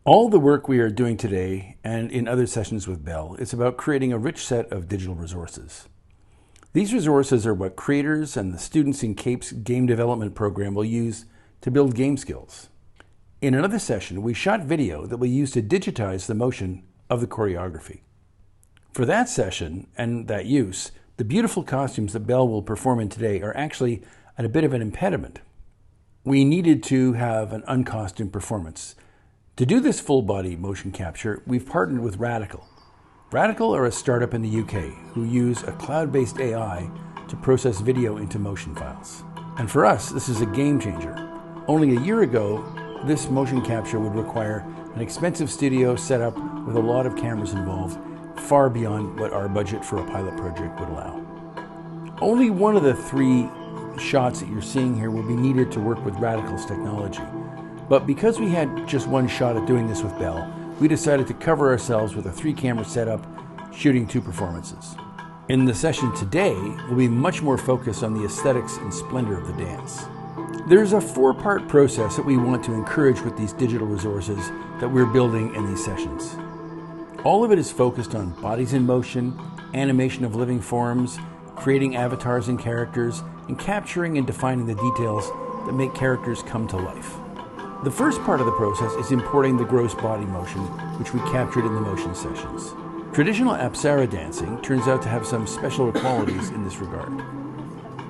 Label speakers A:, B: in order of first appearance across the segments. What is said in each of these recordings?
A: All the work we are doing today and in other sessions with Bell is about creating a rich set of digital resources. These resources are what creators and the students in CAPE's game development program will use to build game skills. In another session, we shot video that we use to digitize the motion of the choreography. For that session and that use, the beautiful costumes that Bell will perform in today are actually at a bit of an impediment. We needed to have an uncostumed performance. To do this full-body motion capture, we've partnered with Radical. Radical are a startup in the UK who use a cloud-based AI to process video into motion files. And for us, this is a game changer. Only a year ago, this motion capture would require an expensive studio setup with a lot of cameras involved, far beyond what our budget for a pilot project would allow. Only one of the 3 shots that you're seeing here will be needed to work with Radical's technology. But because we had just one shot at doing this with Bell, we decided to cover ourselves with a 3-camera setup, shooting 2 performances. In the session today, we'll be much more focused on the aesthetics and splendor of the dance. There's a 4-part process that we want to encourage with these digital resources that we're building in these sessions. All of it is focused on bodies in motion, animation of living forms, creating avatars and characters, and capturing and defining the details that make characters come to life. The first part of the process is importing the gross body motion, which we captured in the motion sessions. Traditional Apsara dancing turns out to have some special qualities in this regard.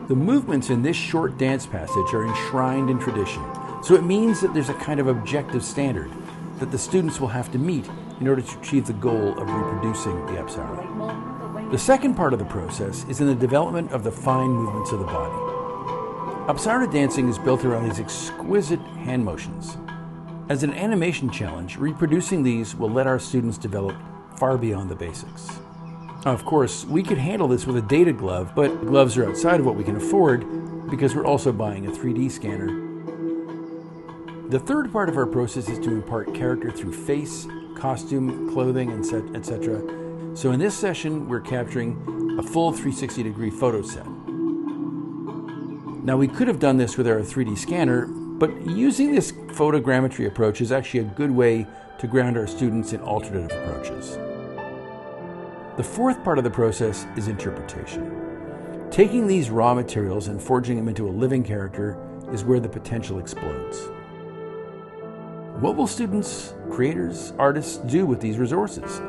A: The movements in this short dance passage are enshrined in tradition, so it means that there's a kind of objective standard that the students will have to meet in order to achieve the goal of reproducing the Apsara. The second part of the process is in the development of the fine movements of the body. Apsara dancing is built around these exquisite hand motions. As an animation challenge, reproducing these will let our students develop far beyond the basics. Of course, we could handle this with a data glove, but gloves are outside of what we can afford because we're also buying a 3D scanner. The third part of our process is to impart character through face, costume, clothing, etc. So in this session, we're capturing a full 360-degree photo set. Now, we could have done this with our 3D scanner, but using this photogrammetry approach is actually a good way to ground our students in alternative approaches. The fourth part of the process is interpretation. Taking these raw materials and forging them into a living character is where the potential explodes. What will students, creators, artists do with these resources?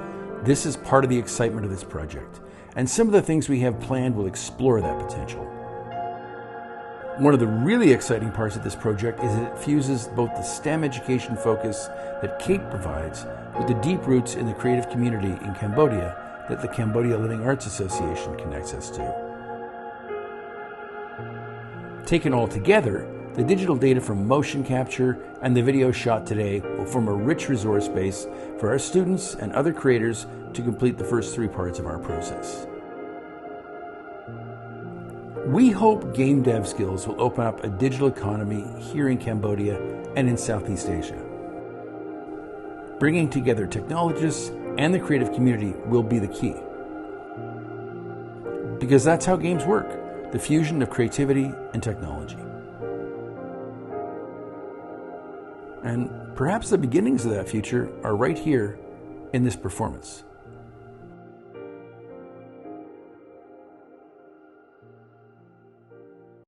A: This is part of the excitement of this project, and some of the things we have planned will explore that potential. One of the really exciting parts of this project is that it fuses both the STEM education focus that CAPE provides with the deep roots in the creative community in Cambodia that the Cambodia Living Arts Association connects us to. Taken all together, the digital data from motion capture and the video shot today will form a rich resource base for our students and other creators to complete the first 3 parts of our process. We hope game dev skills will open up a digital economy here in Cambodia and in Southeast Asia. Bringing together technologists and the creative community will be the key. Because that's how games work, the fusion of creativity and technology. And perhaps the beginnings of that future are right here in this performance.